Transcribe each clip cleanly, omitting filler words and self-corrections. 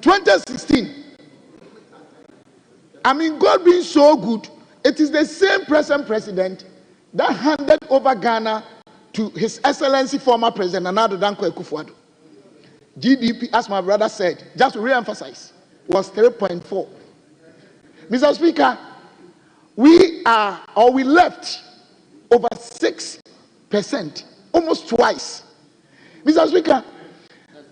2016. I mean, God being so good, it is the same present president that handed over Ghana to His Excellency former President Nana Danko Akufo-Addo. GDP, as my brother said, just to re-emphasize, was 3.4. Mr. Speaker, we left over 6%, almost twice. Mr. Speaker,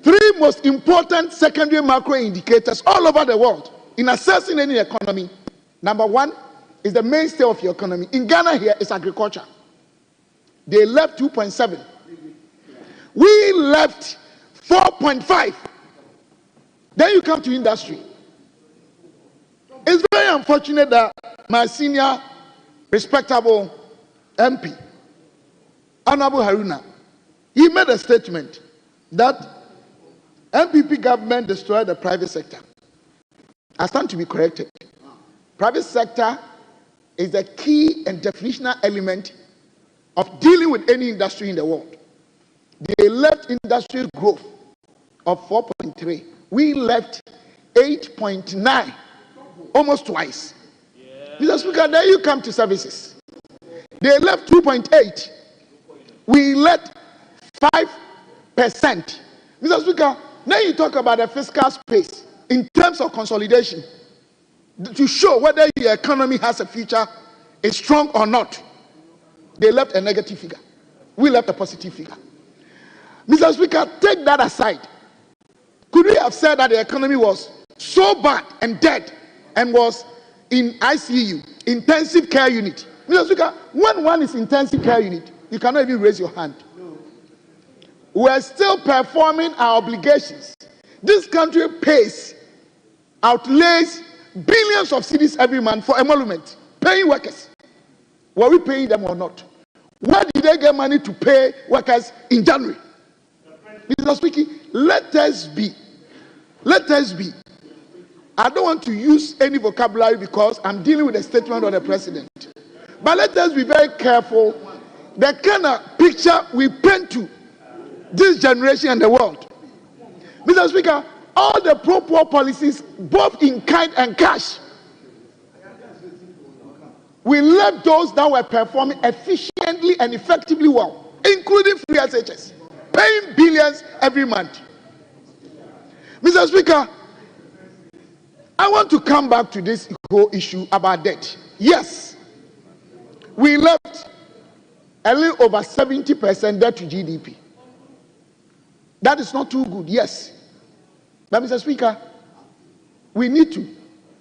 three most important secondary macro indicators all over the world in assessing any economy. Number one is the mainstay of your economy. In Ghana here is agriculture. They left 2.7. We left 4.5. Then you come to industry. It's very unfortunate that my senior, respectable MP, Honorable Haruna, he made a statement that MPP government destroyed the private sector. I stand to be corrected. Private sector is the key and definitional element of dealing with any industry in the world. They left industrial growth of 4.3. We left 8.9, almost twice. Mr. Speaker, there you come to services. They left 2.8. We left 5%. Mr. Speaker, now you talk about the fiscal space in terms of consolidation to show whether your economy has a future, is strong or not. They left a negative figure. We left a positive figure. Mr. Speaker, take that aside. Could we have said that the economy was so bad and dead and was in ICU, intensive care unit? Mr. Speaker, when one is intensive care unit, you cannot even raise your hand. We're still performing our obligations. This country outlays billions of cedis every month for emolument, paying workers. Were we paying them or not? Where did they get money to pay workers in January? Mr. Speaker, let us be. I don't want to use any vocabulary because I'm dealing with a statement of the president. But let us be very careful the kind of picture we paint to this generation and the world. Mr. Speaker, all the pro-poor policies, both in kind and cash, we left those that were performing efficiently and effectively well, including free SHS, paying billions every month. Mr. Speaker, I want to come back to this whole issue about debt. Yes, we left a little over 70% debt to GDP. That is not too good, yes. But Mr. Speaker, we need to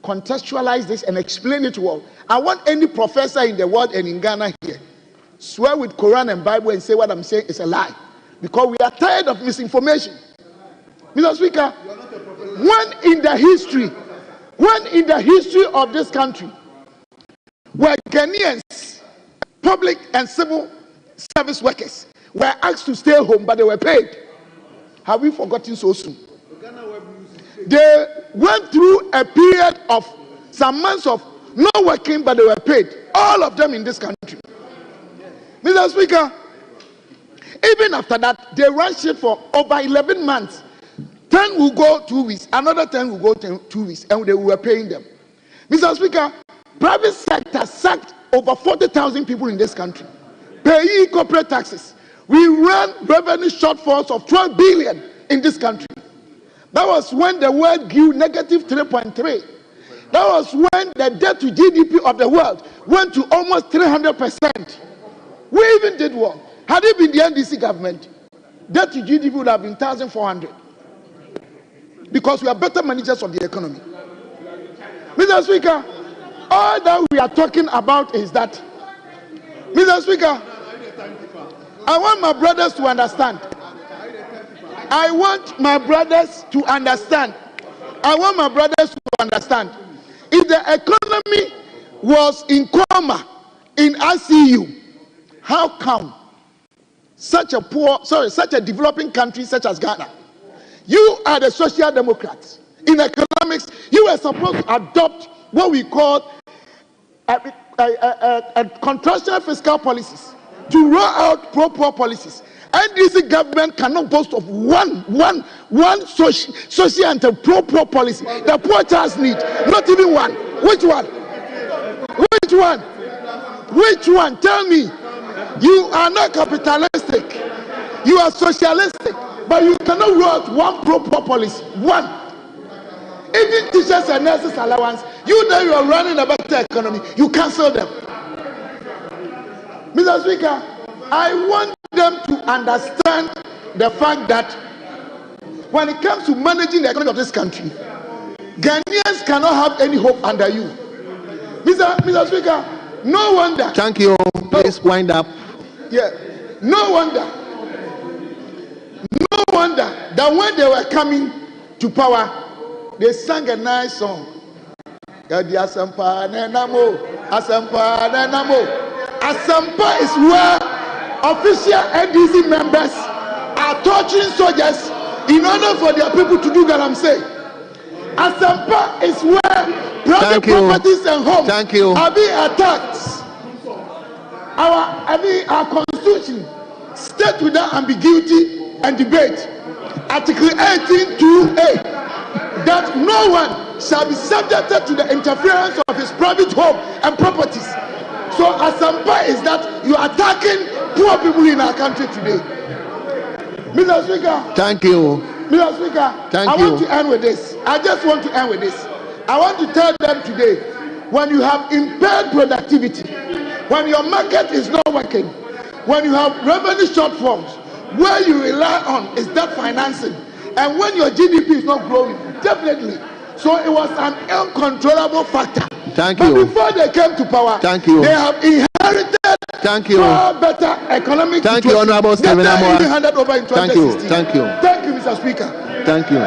contextualize this and explain it well. I want any professor in the world and in Ghana here swear with Quran and Bible and say what I'm saying is a lie, because we are tired of misinformation. Mr. Speaker, when in the history of this country, where Ghanaians, public and civil service workers, were asked to stay home but they were paid, have we forgotten so soon? They went through a period of some months of not working but they were paid, all of them in this country. Mr. Speaker, even after that, they ran shit for over 11 months. 10 will go 2 weeks, another 10 will go 2 weeks, and they were paying them. Mr. Speaker, private sector sacked over 40,000 people in this country, paying corporate taxes. We ran revenue shortfalls of 12 billion in this country. That was when the world grew negative 3.3. That was when the debt to GDP of the world went to almost 300%. We even did well. Had it been the NDC government, debt to GDP would have been 1,400. Because we are better managers of the economy. Mr. Speaker, all that we are talking about is that, Mr. Speaker, I want my brothers to understand. I want my brothers to understand. If the economy was in coma, in ICU, how come such a developing country such as Ghana, you are the social democrats. In economics, you were supposed to adopt what we call a contractional fiscal policies to roll out pro-poor policies. NDC government cannot boast of one social and pro policy. The poor child's need, not even one. Which one? Which one? Which one? Tell me. You are not capitalistic. You are socialistic, but you cannot roll out one pro policy. One. Even teachers and nurses allowance. You know you are running a better economy. You cancel them. Mr. Speaker, I want them to understand the fact that when it comes to managing the economy of this country, Ghanaians cannot have any hope under you. Mr. Speaker, no wonder. Thank you. Please wind up. Yeah. No wonder that when they were coming to power, they sang a nice song. Asampa is where official NDC members are torturing soldiers in order for their people to do what I'm saying. Asampa is where private properties and homes are being attacked. Our constitution states without ambiguity and debate, Article 18(2)(a), that no one shall be subjected to the interference of his private home and properties. So Asampa is that you are attacking poor people in our country today. Mr. Speaker. Thank you. Mr. Speaker, I want to end with this. I just want to end with this. I want to tell them today, when you have impaired productivity, when your market is not working, when you have revenue shortfalls, where you rely on is debt financing, and when your GDP is not growing, definitely. So it was an uncontrollable factor. But before they came to power, they have inherited far better economic Thank you, Honorable Stephen Amoah. Thank you, Mr. Speaker. Thank you.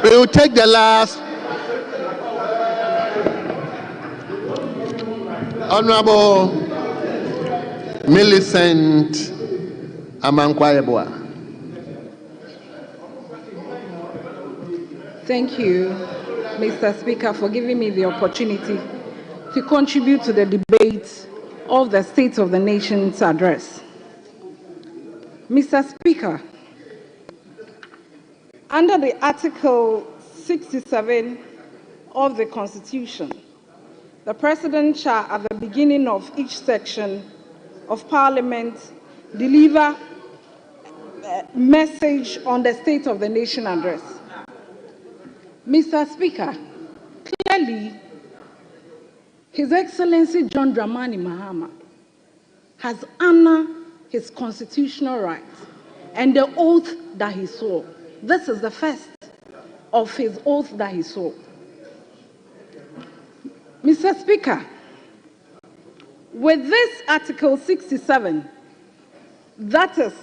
We will take the last. Honorable Millicent Amankwa-Yeboah. Thank you, Mr. Speaker, for giving me the opportunity to contribute to the debate of the State of the Nation's address. Mr. Speaker, under the Article 67 of the Constitution, the President shall, at the beginning of each section of Parliament, deliver a message on the State of the Nation address. Mr. Speaker, clearly, His Excellency John Dramani Mahama has honored his constitutional rights and the oath that he swore. This is the first of his oath that he swore. Mr. Speaker, with this Article 67, that is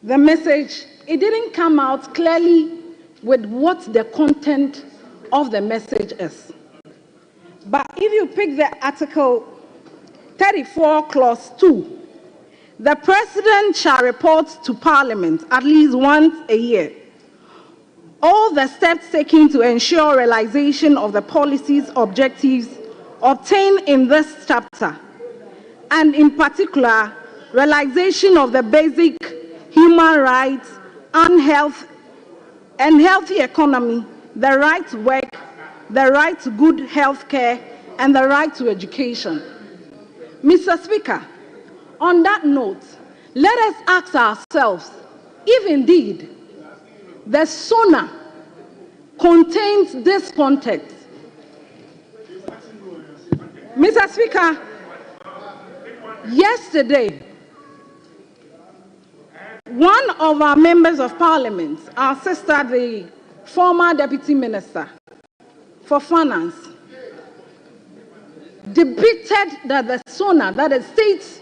the message, it didn't come out clearly with what the content of the message is. But if you pick the Article 34, Clause 2, the President shall report to Parliament at least once a year all the steps taken to ensure realization of the policies, objectives obtained in this chapter, and in particular, realization of the basic human rights and healthy economy, the right to work, the right to good health care, and the right to education. Mr. Speaker, on that note, let us ask ourselves if indeed the SONA contains this context. Mr. Speaker, yesterday, one of our members of Parliament, our sister, the former Deputy Minister for Finance, depicted that the SONA, that it states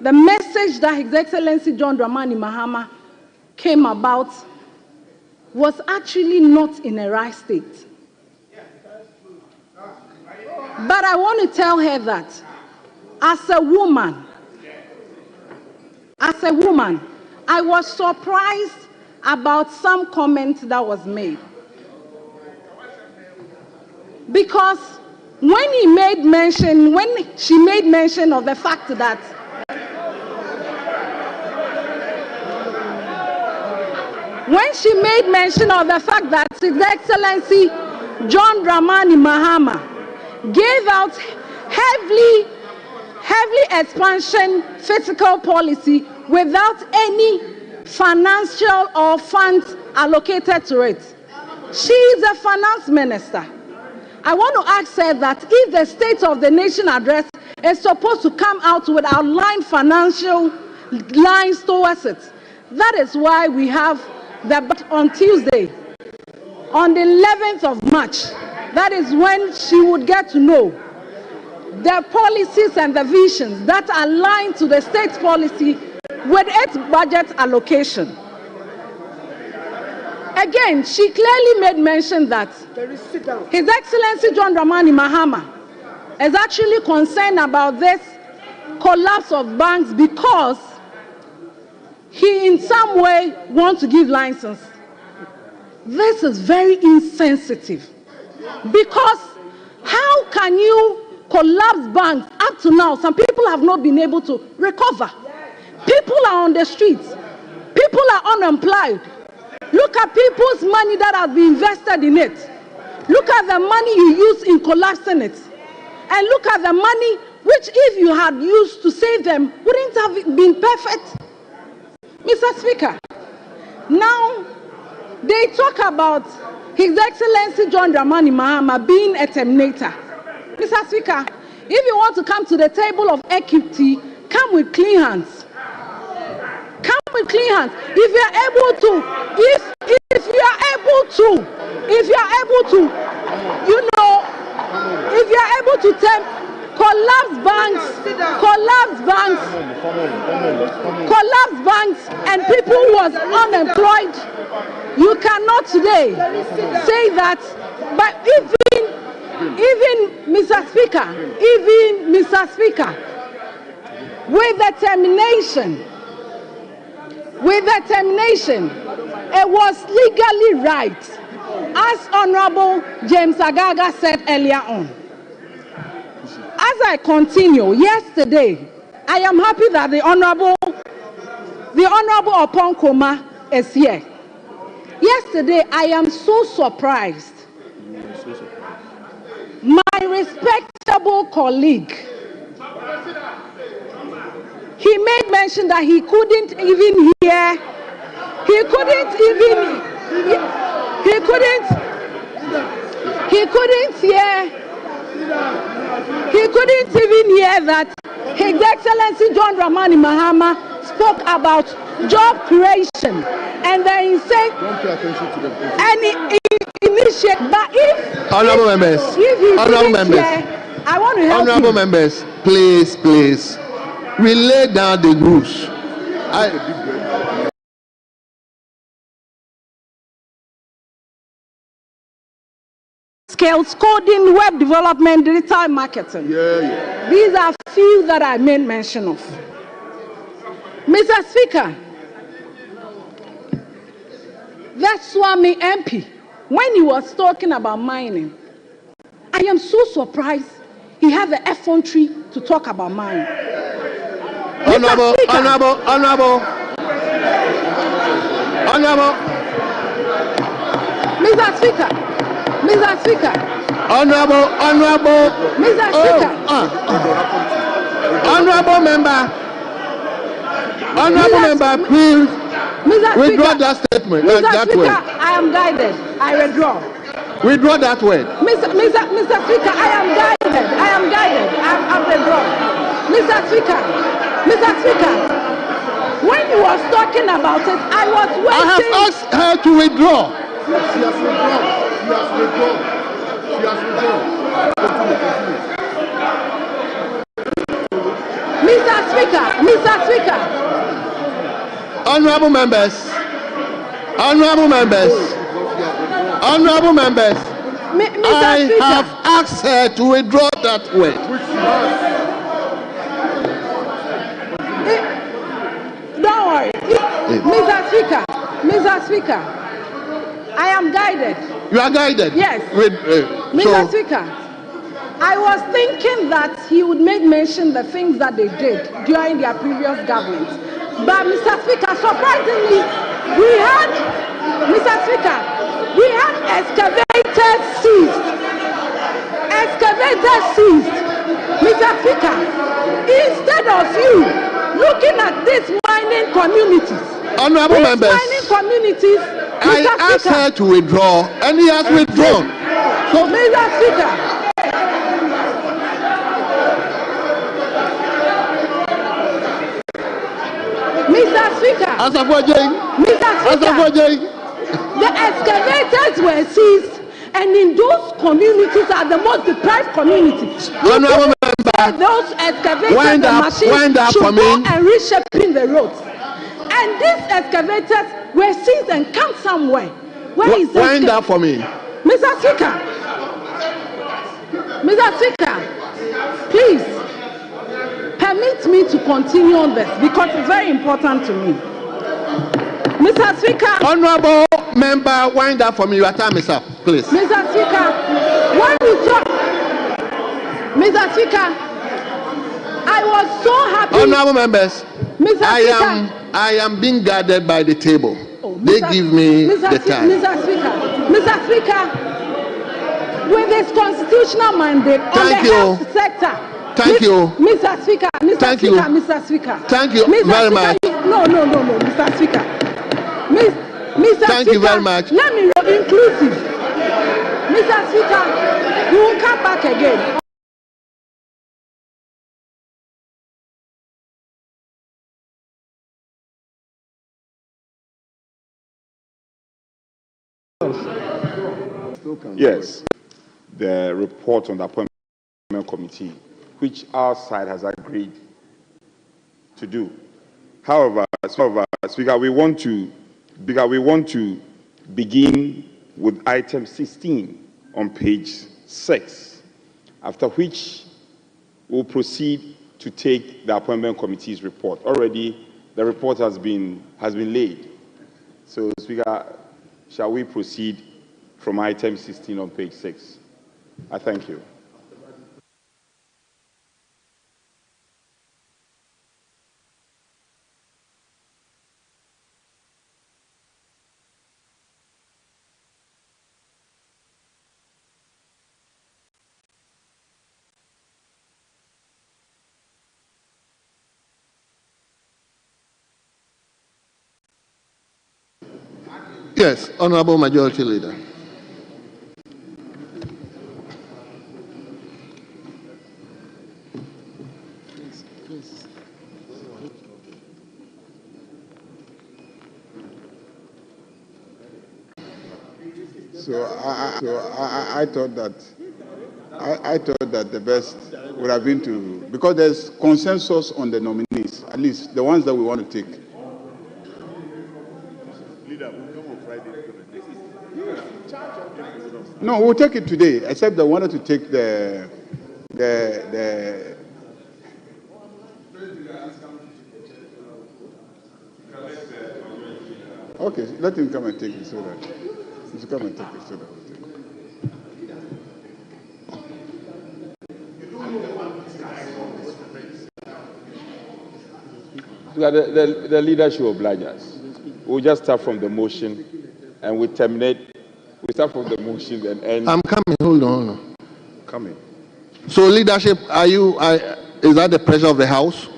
the message that His Excellency John Dramani Mahama came about, was actually not in a right state. But I want to tell her that as a woman, I was surprised about some comment that was made. Because when she made mention of the fact that His Excellency John Dramani Mahama gave out heavily expansion fiscal policy without any financial or funds allocated to it. She is a finance minister. I want to ask her that if the State of the Nation address is supposed to come out with outlined financial lines towards it, that is why we have the budget on Tuesday, on the 11th of March. That is when she would get to know the policies and the visions that align to the state's policy with its budget allocation. Again, she clearly made mention that His Excellency John Dramani Mahama is actually concerned about this collapse of banks because he in some way wants to give license. This is very insensitive, because how can you collapse banks? Up to now, some people have not been able to recover. People are on the streets. People are unemployed. Look at people's money that has been invested in it. Look at the money you use in collapsing it. And look at the money which, if you had used to save them, wouldn't have been perfect. Mr. Speaker, now they talk about His Excellency John Dramani Mahama being a terminator. Mr. Speaker, if you want to come to the table of equity, come with clean hands. Come with clean hands. If you are able to, if you are able to, collapse banks, and people who was unemployed, you cannot today say that. But even Mr. Speaker, with determination, it was legally right, as Honorable James Agaga said earlier on. As I continue, yesterday, I am happy that the Honorable Oponkoma is here. Yesterday, I am so surprised. My respectable colleague, he made mention that he couldn't even hear. He couldn't even hear that His Excellency John Dramani Mahama spoke about job creation, and then he said, initiate. But if honorable members, I want to help honorable members, please relay down the rules. Skills, coding, web development, digital marketing. These are few that I made mention of. Mr. Speaker, that Swami MP, when he was talking about mining, I am so surprised he had the effrontery to talk about mining. Honorable. Mr. Speaker. Honorable. Mr. Speaker. Honorable member, please withdraw that statement. Mr. That Speaker, word. I am guided. I withdraw. Withdraw that word. Mr. Speaker, I am guided. I withdraw. Mr. Speaker, when you was talking about it, I was waiting. I have asked her to withdraw. She has withdrawn. Mr. Speaker. Honorable members. I have asked her to withdraw that word. Don't worry. Mr. Speaker, I am guided. You are guided? Yes. Mr. Speaker, I was thinking that he would make mention the things that they did during their previous government. But Mr. Speaker, surprisingly, we had excavators seized. Mr. Speaker, instead of you looking at these mining communities, Honorable members, mining communities, I asked her to withdraw, and he has withdrawn. So, Mr. Speaker, the excavators were seized, and in those communities are the most deprived communities. Honorable member, those excavators and machines should go and reshaping the roads. And these excavators were seized and come somewhere. Where is that? Wind up for me. Mr. Speaker, please permit me to continue on this because it's very important to me. Mr. Speaker. Honorable member, wind up for me. Your time is up, please. Mr. Speaker, when we talk, Mr. Speaker, I was so happy. Honorable members, Mr. I am being guarded by the table. They give me the time. Mr. Speaker, with this constitutional mandate on the health sector. Thank you. Mr. Speaker. Thank you very much. No, Mr. Speaker. Thank you very much. Let me be inclusive. Mr. Speaker, we will come back again. Yes, the report on the appointment committee, which our side has agreed to do. However, Speaker, we want to begin with item 16 on page 6, after which we'll proceed to take the appointment committee's report. Already, the report has been laid. So, Speaker, shall we proceed from item 16 on page 6? I thank you. Yes, Honorable Majority Leader. I thought that the best would have been to, because there's consensus on the nominees, at least the ones that we want to take. No, we'll take it today, except I wanted to take the okay, let him come and take it so that he's come and take it so that we'll take it. The leader should oblige us. We'll just start from the motion and we terminate. We start from the motion and end. I'm coming. Hold on. Coming. So, leadership, is that the pressure of the House?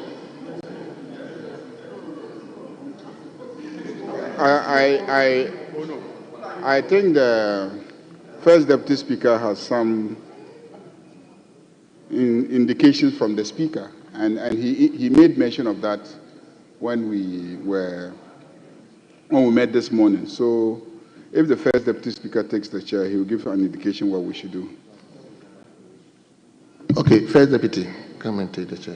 I think the first Deputy Speaker has some indications from the Speaker, and he made mention of that when we met this morning. So, if the first Deputy Speaker takes the chair, he will give an indication what we should do. Okay, first Deputy, come and take the chair.